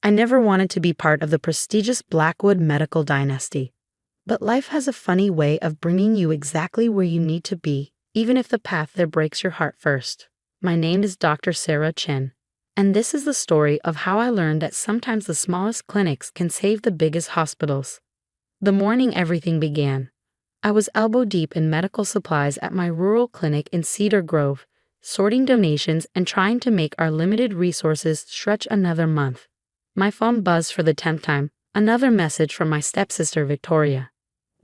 I never wanted to be part of the prestigious Blackwood medical dynasty. But life has a funny way of bringing you exactly where you need to be, even if the path there breaks your heart first. My name is Dr. Sarah Chen, and this is the story of how I learned that sometimes the smallest clinics can save the biggest hospitals. The morning everything began, I was elbow deep in medical supplies at my rural clinic in Cedar Grove, sorting donations and trying to make our limited resources stretch another month. My phone buzzed for the 10th time, another message from my stepsister Victoria.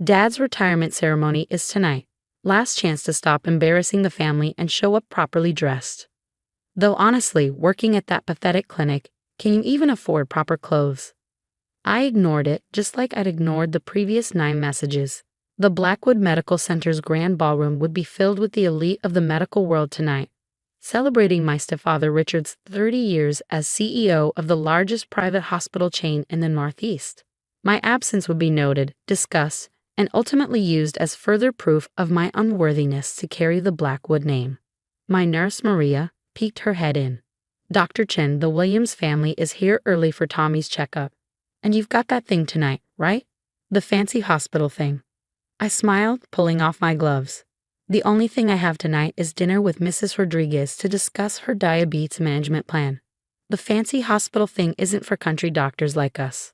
Dad's retirement ceremony is tonight. Last chance to stop embarrassing the family and show up properly dressed. Though honestly, working at that pathetic clinic, can you even afford proper clothes? I ignored it just like I'd ignored the previous 9 messages. The Blackwood Medical Center's grand ballroom would be filled with the elite of the medical world tonight, celebrating my stepfather Richard's 30 years as CEO of the largest private hospital chain in the Northeast. My absence would be noted, discussed, and ultimately used as further proof of my unworthiness to carry the Blackwood name. My nurse, Maria, peeked her head in. Dr. Chen, the Williams family is here early for Tommy's checkup. And you've got that thing tonight, right? The fancy hospital thing. I smiled, pulling off my gloves. The only thing I have tonight is dinner with Mrs. Rodriguez to discuss her diabetes management plan. The fancy hospital thing isn't for country doctors like us.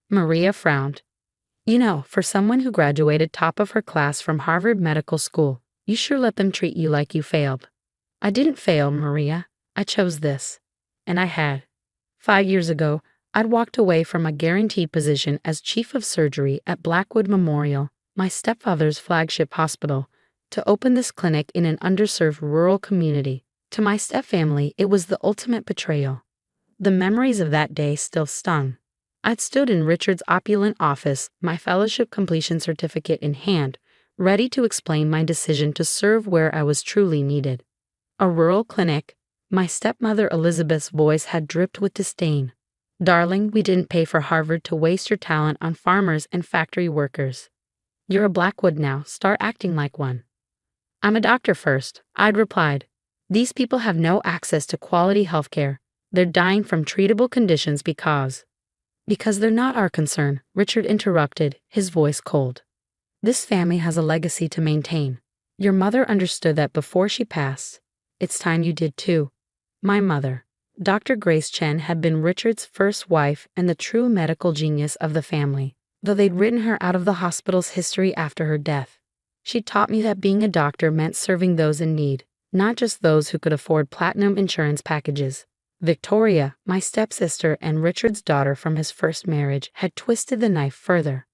Maria frowned. You know, for someone who graduated top of her class from Harvard Medical School, you sure let them treat you like you failed. I didn't fail, Maria. I chose this. And I had. 5 years ago, I'd walked away from a guaranteed position as chief of surgery at Blackwood Memorial, my stepfather's flagship hospital, to open this clinic in an underserved rural community. To my stepfamily, it was the ultimate betrayal. The memories of that day still stung. I'd stood in Richard's opulent office, my fellowship completion certificate in hand, ready to explain my decision to serve where I was truly needed. A rural clinic. My stepmother Elizabeth's voice had dripped with disdain. Darling, we didn't pay for Harvard to waste your talent on farmers and factory workers. You're a Blackwood now, start acting like one. I'm a doctor first, I'd replied. These people have no access to quality health care. They're dying from treatable conditions because they're not our concern, Richard interrupted, his voice cold. This family has a legacy to maintain. Your mother understood that before she passed. It's time you did too. My mother, Dr. Grace Chen, had been Richard's first wife and the true medical genius of the family, though they'd written her out of the hospital's history after her death. She taught me that being a doctor meant serving those in need, not just those who could afford platinum insurance packages. Victoria, my stepsister and Richard's daughter from his first marriage, had twisted the knife further.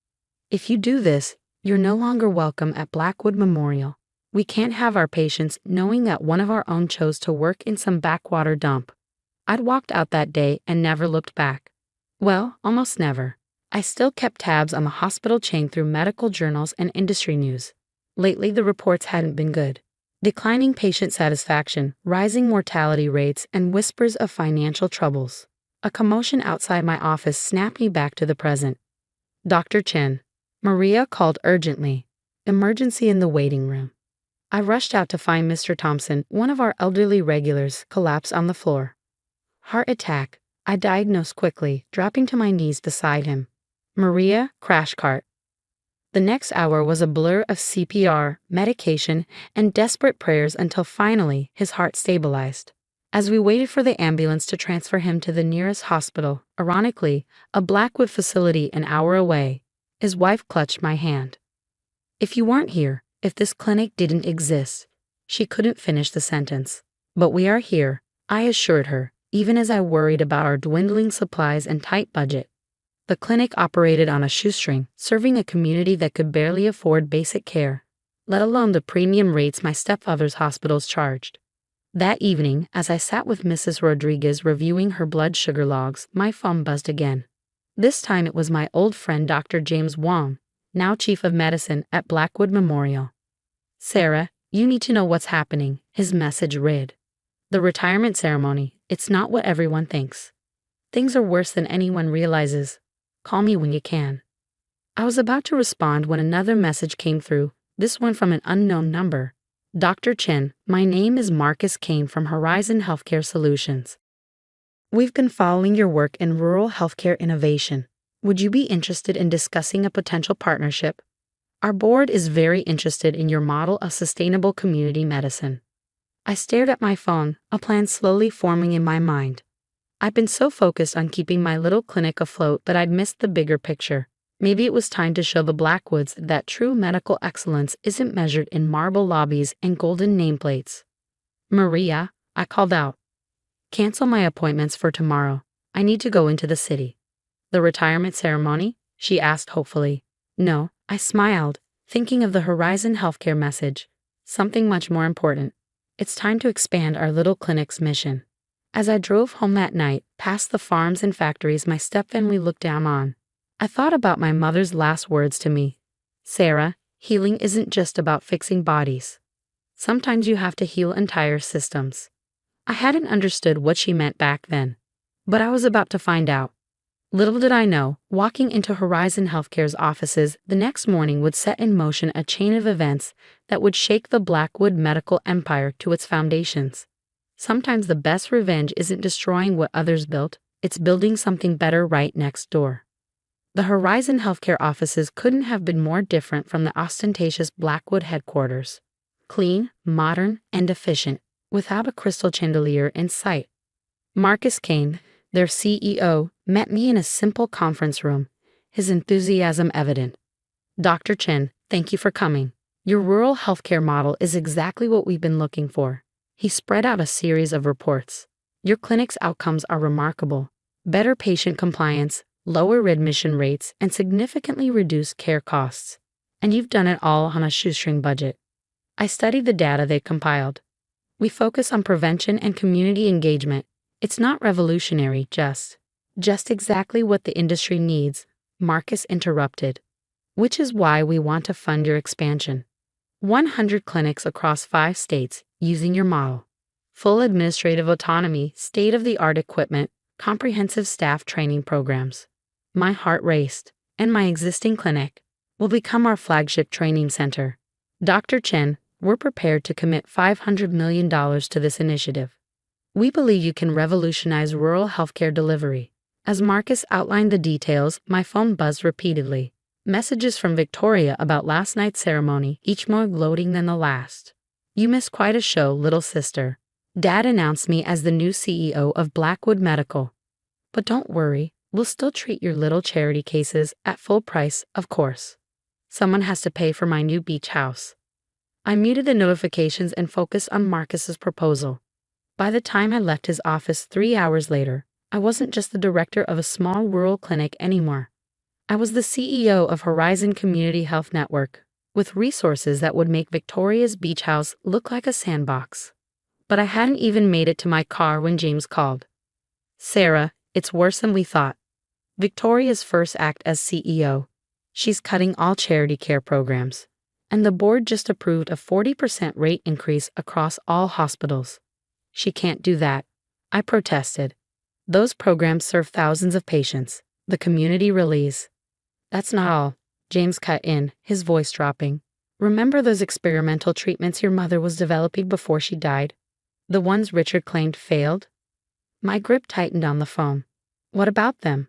If you do this, you're no longer welcome at Blackwood Memorial. We can't have our patients knowing that one of our own chose to work in some backwater dump. I'd walked out that day and never looked back. Well, almost never. I still kept tabs on the hospital chain through medical journals and industry news. Lately, the reports hadn't been good. Declining patient satisfaction, rising mortality rates, and whispers of financial troubles. A commotion outside my office snapped me back to the present. Dr. Chen. Maria called urgently. Emergency in the waiting room. I rushed out to find Mr. Thompson, one of our elderly regulars, collapsed on the floor. Heart attack, I diagnosed quickly, dropping to my knees beside him. Maria, crash cart. The next hour was a blur of CPR, medication, and desperate prayers until finally his heart stabilized. As we waited for the ambulance to transfer him to the nearest hospital, ironically, a Blackwood facility an hour away, his wife clutched my hand. If you weren't here, if this clinic didn't exist, she couldn't finish the sentence. But we are here, I assured her, even as I worried about our dwindling supplies and tight budget. The clinic operated on a shoestring, serving a community that could barely afford basic care, let alone the premium rates my stepfather's hospitals charged. That evening, as I sat with Mrs. Rodriguez reviewing her blood sugar logs, my phone buzzed again. This time it was my old friend Dr. James Wong, now chief of medicine at Blackwood Memorial. Sarah, you need to know what's happening, his message read. The retirement ceremony, it's not what everyone thinks. Things are worse than anyone realizes. Call me when you can. I was about to respond when another message came through, this one from an unknown number. Dr. Chen, my name is Marcus Kane from Horizon Healthcare Solutions. We've been following your work in rural healthcare innovation. Would you be interested in discussing a potential partnership? Our board is very interested in your model of sustainable community medicine. I stared at my phone, a plan slowly forming in my mind. I'd been so focused on keeping my little clinic afloat that I'd missed the bigger picture. Maybe it was time to show the Blackwoods that true medical excellence isn't measured in marble lobbies and golden nameplates. Maria, I called out. Cancel my appointments for tomorrow. I need to go into the city. The retirement ceremony? She asked hopefully. No, I smiled, thinking of the Horizon Healthcare message. Something much more important. It's time to expand our little clinic's mission. As I drove home that night, past the farms and factories my stepfamily looked down on, I thought about my mother's last words to me. Sarah, healing isn't just about fixing bodies. Sometimes you have to heal entire systems. I hadn't understood what she meant back then, but I was about to find out. Little did I know, walking into Horizon Healthcare's offices the next morning would set in motion a chain of events that would shake the Blackwood medical empire to its foundations. Sometimes the best revenge isn't destroying what others built, it's building something better right next door. The Horizon Healthcare offices couldn't have been more different from the ostentatious Blackwood headquarters. Clean, modern, and efficient, without a crystal chandelier in sight. Marcus Kane, their CEO, met me in a simple conference room, his enthusiasm evident. Dr. Chen, thank you for coming. Your rural healthcare model is exactly what we've been looking for. He spread out a series of reports. Your clinic's outcomes are remarkable. Better patient compliance, lower readmission rates, and significantly reduced care costs. And you've done it all on a shoestring budget. I studied the data they compiled. We focus on prevention and community engagement. It's not revolutionary, just exactly what the industry needs, Marcus interrupted. Which is why we want to fund your expansion. 100 clinics across 5 states using your model. Full administrative autonomy, state-of-the-art equipment, comprehensive staff training programs. My heart raced, and my existing clinic will become our flagship training center. Dr. Chen, we're prepared to commit $500 million to this initiative. We believe you can revolutionize rural healthcare delivery. As Marcus outlined the details, my phone buzzed repeatedly. Messages from Victoria about last night's ceremony, each more gloating than the last. You missed quite a show, little sister. Dad announced me as the new CEO of Blackwood Medical. But don't worry, we'll still treat your little charity cases at full price, of course. Someone has to pay for my new beach house. I muted the notifications and focused on Marcus's proposal. By the time I left his office 3 hours later, I wasn't just the director of a small rural clinic anymore. I was the CEO of Horizon Community Health Network, with resources that would make Victoria's beach house look like a sandbox. But I hadn't even made it to my car when James called. Sarah, it's worse than we thought. Victoria's first act as CEO. She's cutting all charity care programs. And the board just approved a 40% rate increase across all hospitals. She can't do that. I protested. Those programs serve thousands of patients. The community relies. That's not all. James cut in, his voice dropping. Remember those experimental treatments your mother was developing before she died? The ones Richard claimed failed? My grip tightened on the phone. What about them?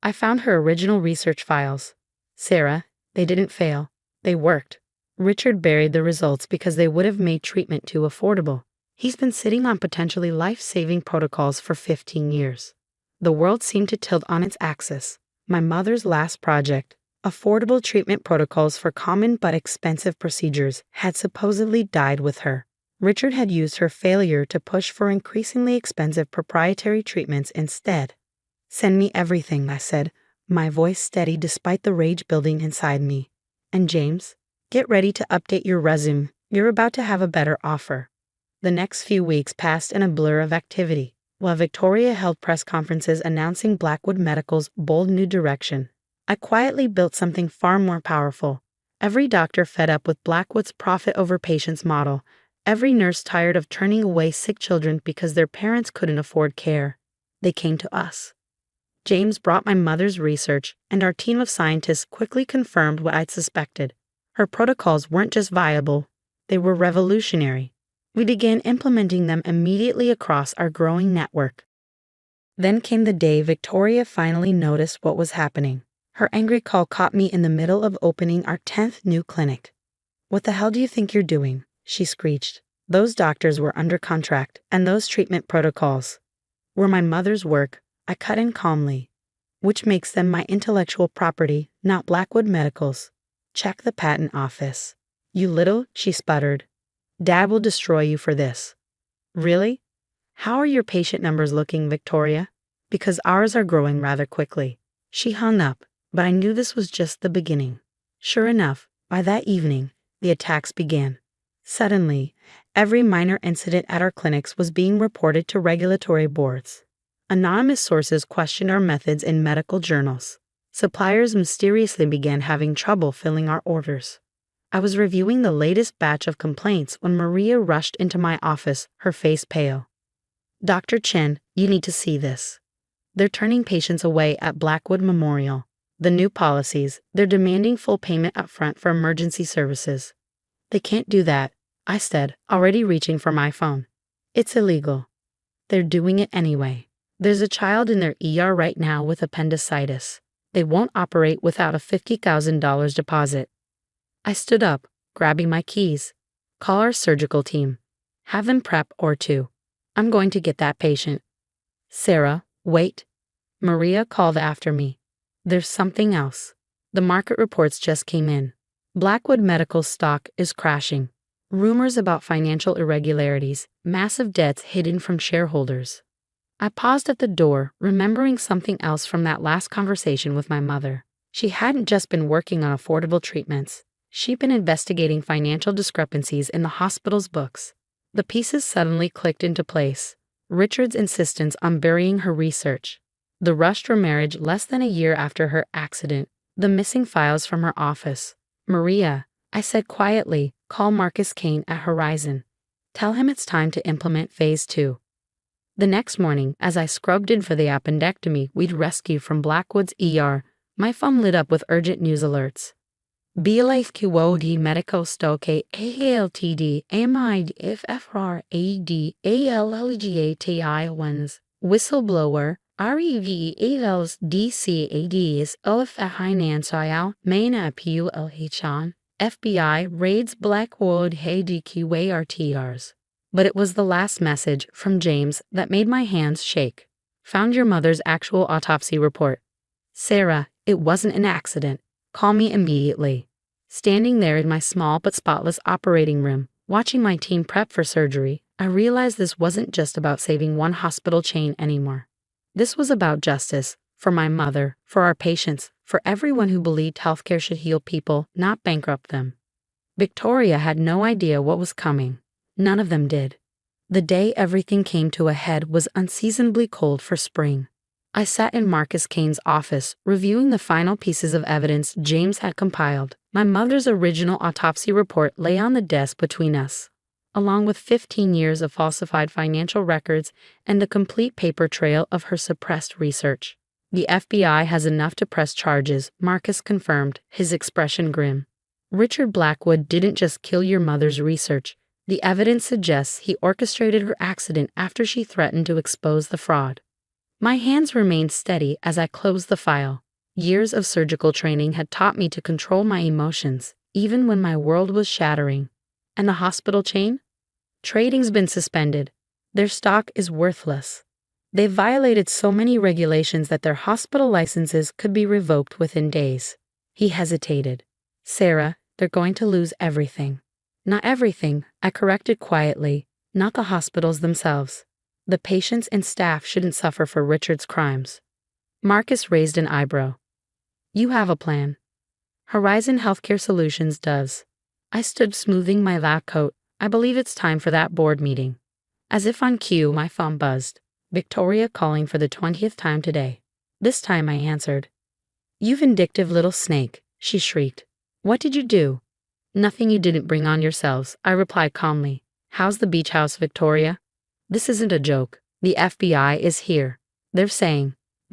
I found her original research files. Sarah, they didn't fail. They worked. Richard buried the results because they would have made treatment too affordable. He's been sitting on potentially life-saving protocols for 15 years. The world seemed to tilt on its axis. My mother's last project, affordable treatment protocols for common but expensive procedures, had supposedly died with her. Richard had used her failure to push for increasingly expensive proprietary treatments instead. Send me everything, I said, my voice steady despite the rage building inside me. And James, get ready to update your resume. You're about to have a better offer. The next few weeks passed in a blur of activity, while Victoria held press conferences announcing Blackwood Medical's bold new direction. I quietly built something far more powerful. Every doctor fed up with Blackwood's profit over patients model, every nurse tired of turning away sick children because their parents couldn't afford care. They came to us. James brought my mother's research, and our team of scientists quickly confirmed what I'd suspected. Her protocols weren't just viable, they were revolutionary. We began implementing them immediately across our growing network. Then came the day Victoria finally noticed what was happening. Her angry call caught me in the middle of opening our 10th new clinic. "What the hell do you think you're doing?" she screeched. Those doctors were under contract, and those treatment protocols were my mother's work. I cut in calmly. "Which makes them my intellectual property, not Blackwood Medical's. Check the patent office." "You little," she sputtered. "Dad will destroy you for this." "Really? How are your patient numbers looking, Victoria?" "Because ours are growing rather quickly." She hung up, but I knew this was just the beginning. Sure enough, by that evening, the attacks began. Suddenly, every minor incident at our clinics was being reported to regulatory boards. Anonymous sources questioned our methods in medical journals. Suppliers mysteriously began having trouble filling our orders. I was reviewing the latest batch of complaints when Maria rushed into my office, her face pale. "Dr. Chen, you need to see this. They're turning patients away at Blackwood Memorial. The new policies, they're demanding full payment up front for emergency services." "They can't do that," I said, already reaching for my phone. "It's illegal." "They're doing it anyway. There's a child in their ER right now with appendicitis. They won't operate without a $50,000 deposit." I stood up, grabbing my keys. "Call our surgical team. Have them prep or two. I'm going to get that patient." "Sarah, wait." Maria called after me. "There's something else. The market reports just came in. Blackwood Medical's stock is crashing. Rumors about financial irregularities, massive debts hidden from shareholders." I paused at the door, remembering something else from that last conversation with my mother. She hadn't just been working on affordable treatments. She'd been investigating financial discrepancies in the hospital's books. The pieces suddenly clicked into place. Richard's insistence on burying her research, the rushed remarriage less than a year after her accident, the missing files from her office. "Maria," I said quietly, "call Marcus Kane at Horizon. Tell him it's time to implement Phase 2. The next morning, as I scrubbed in for the appendectomy we'd rescued from Blackwood's ER, my phone lit up with urgent news alerts. "BLFQOD medical stoke ALTD AMID FFR AD whistleblower REV ALs DCADs OFHINANCIAL Maina PULHAN FBI raids Blackwood HDQARTRs." But it was the last message from James that made my hands shake. "Found your mother's actual autopsy report. Sarah, it wasn't an accident. Call me immediately." Standing there in my small but spotless operating room, watching my team prep for surgery, I realized this wasn't just about saving one hospital chain anymore. This was about justice, for my mother, for our patients, for everyone who believed healthcare should heal people, not bankrupt them. Victoria had no idea what was coming. None of them did. The day everything came to a head was unseasonably cold for spring. I sat in Marcus Kane's office, reviewing the final pieces of evidence James had compiled. My mother's original autopsy report lay on the desk between us, along with 15 years of falsified financial records and the complete paper trail of her suppressed research. "The FBI has enough to press charges," Marcus confirmed, his expression grim. "Richard Blackwood didn't just kill your mother's research. The evidence suggests he orchestrated her accident after she threatened to expose the fraud." My hands remained steady as I closed the file. Years of surgical training had taught me to control my emotions, even when my world was shattering. And the hospital chain? Trading's been suspended. Their stock is worthless. They've violated so many regulations that their hospital licenses could be revoked within days. He hesitated. "Sarah, they're going to lose everything." "Not everything," I corrected quietly. "Not the hospitals themselves. The patients and staff shouldn't suffer for Richard's crimes." Marcus raised an eyebrow. "You have a plan." "Horizon Healthcare Solutions does." I stood smoothing my lab coat. "I believe it's time for that board meeting." As if on cue, my phone buzzed. Victoria calling for the 20th time today. This time I answered. "You vindictive little snake," she shrieked. "What did you do?" "Nothing you didn't bring on yourselves," I replied calmly. "How's the beach house, Victoria?" "This isn't a joke. The FBI is here. They're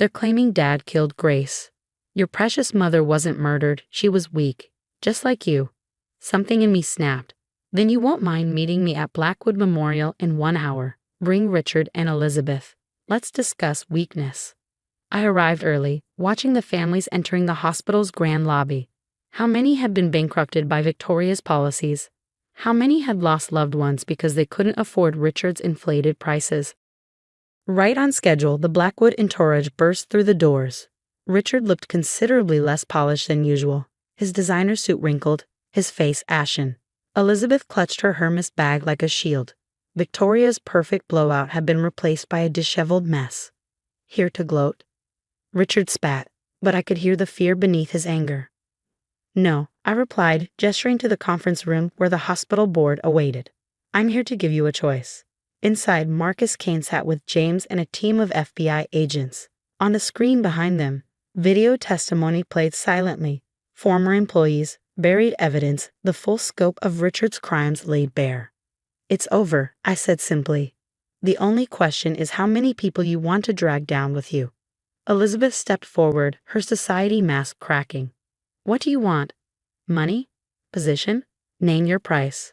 claiming Dad killed Grace. Your precious mother wasn't murdered. She was weak. Just like you." Something in me snapped. "Then you won't mind meeting me at Blackwood Memorial in 1 hour. Bring Richard and Elizabeth." Let's discuss weakness. I arrived early, watching the families entering the hospital's grand lobby. How many had been bankrupted by Victoria's policies? How many had lost loved ones because they couldn't afford Richard's inflated prices? Right on schedule, the Blackwood entourage burst through the doors. Richard looked considerably less polished than usual, his designer suit wrinkled, his face ashen. Elizabeth clutched her Hermes bag like a shield. Victoria's perfect blowout had been replaced by a disheveled mess. Here to gloat? Richard spat, but I could hear the fear beneath his anger. No, I replied, gesturing to the conference room where the hospital board awaited. I'm here to give you a choice. Inside, Marcus Kane sat with James and a team of FBI agents. On the screen behind them, video testimony played silently. Former employees, buried evidence, the full scope of Richard's crimes laid bare. It's over, I said simply. The only question is how many people you want to drag down with you. Elizabeth stepped forward, her society mask cracking. What do you want? Money? Position? Name your price.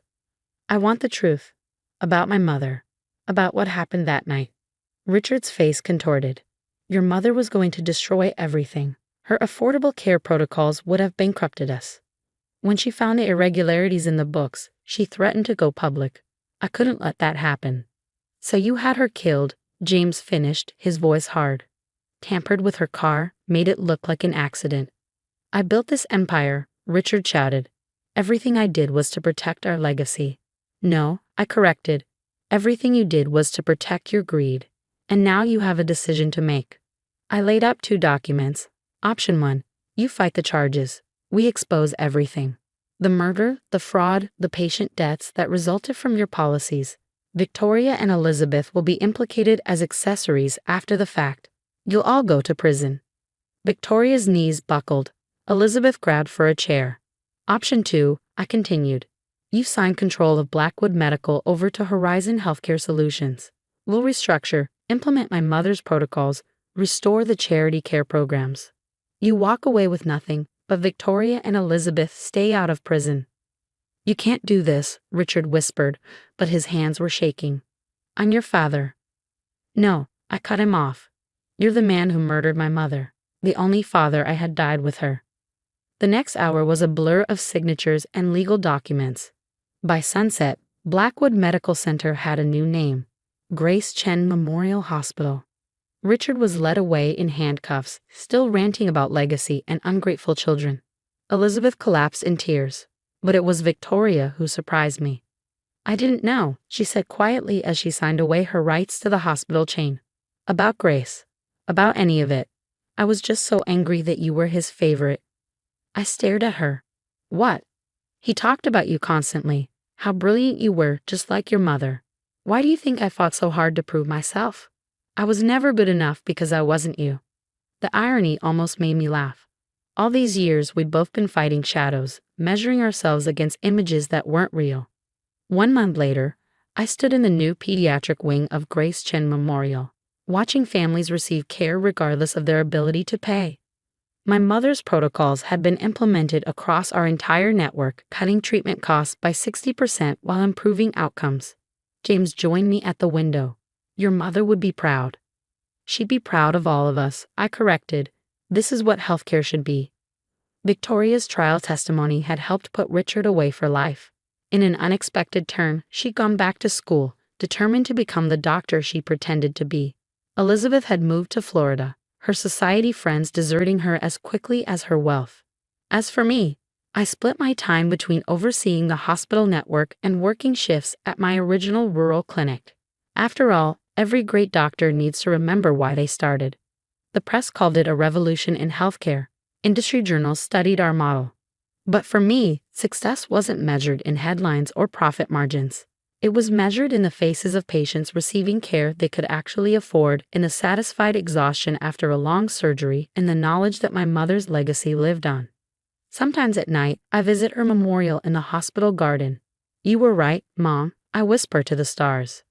I want the truth. About my mother. About what happened that night. Richard's face contorted. Your mother was going to destroy everything. Her affordable care protocols would have bankrupted us. When she found the irregularities in the books, she threatened to go public. I couldn't let that happen. So you had her killed, James finished, his voice hard. Tampered with her car, made it look like an accident. I built this empire, Richard shouted. Everything I did was to protect our legacy. No, I corrected. Everything you did was to protect your greed. And now you have a decision to make. I laid out 2 documents. Option 1, you fight the charges. We expose everything. The murder, the fraud, the patient deaths that resulted from your policies. Victoria and Elizabeth will be implicated as accessories after the fact. You'll all go to prison. Victoria's knees buckled. Elizabeth grabbed for a chair. Option 2, I continued. You signed control of Blackwood Medical over to Horizon Healthcare Solutions. We'll restructure, implement my mother's protocols, restore the charity care programs. You walk away with nothing, but Victoria and Elizabeth stay out of prison. You can't do this, Richard whispered, but his hands were shaking. I'm your father. No, I cut him off. You're the man who murdered my mother, the only father I had died with her. The next hour was a blur of signatures and legal documents. By sunset, Blackwood Medical Center had a new name, Grace Chen Memorial Hospital. Richard was led away in handcuffs, still ranting about legacy and ungrateful children. Elizabeth collapsed in tears, but it was Victoria who surprised me. I didn't know, she said quietly as she signed away her rights to the hospital chain. About Grace. About any of it. I was just so angry that you were his favorite. I stared at her. What? He talked about you constantly, how brilliant you were, just like your mother. Why do you think I fought so hard to prove myself? I was never good enough because I wasn't you. The irony almost made me laugh. All these years we'd both been fighting shadows, measuring ourselves against images that weren't real. 1 month later, I stood in the new pediatric wing of Grace Chen Memorial, watching families receive care regardless of their ability to pay. My mother's protocols had been implemented across our entire network, cutting treatment costs by 60% while improving outcomes. James joined me at the window. Your mother would be proud. She'd be proud of all of us, I corrected. This is what healthcare should be. Victoria's trial testimony had helped put Richard away for life. In an unexpected turn, she'd gone back to school, determined to become the doctor she pretended to be. Elizabeth had moved to Florida, her society friends deserting her as quickly as her wealth. As for me, I split my time between overseeing the hospital network and working shifts at my original rural clinic. After all, every great doctor needs to remember why they started. The press called it a revolution in healthcare. Industry journals studied our model. But for me, success wasn't measured in headlines or profit margins. It was measured in the faces of patients receiving care they could actually afford, in the satisfied exhaustion after a long surgery, and the knowledge that my mother's legacy lived on. Sometimes at night, I visit her memorial in the hospital garden. You were right, Mom, I whisper to the stars.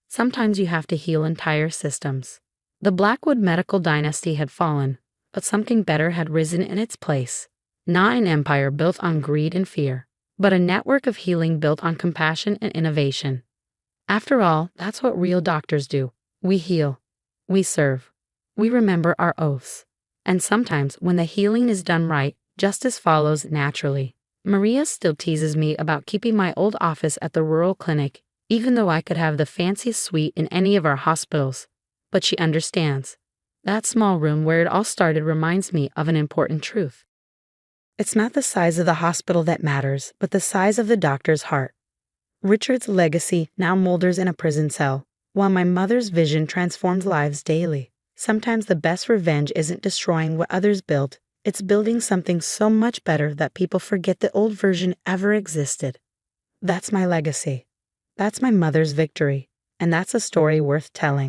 Sometimes you have to heal entire systems. The Blackwood medical dynasty had fallen, but something better had risen in its place. Not an empire built on greed and fear, but a network of healing built on compassion and innovation. After all, that's what real doctors do. We heal. We serve. We remember our oaths. And sometimes, when the healing is done right, justice follows naturally. Maria still teases me about keeping my old office at the rural clinic, even though I could have the fanciest suite in any of our hospitals. But she understands. That small room where it all started reminds me of an important truth. It's not the size of the hospital that matters, but the size of the doctor's heart. Richard's legacy now molders in a prison cell, while my mother's vision transforms lives daily. Sometimes the best revenge isn't destroying what others built, it's building something so much better that people forget the old version ever existed. That's my legacy. That's my mother's victory, and that's a story worth telling.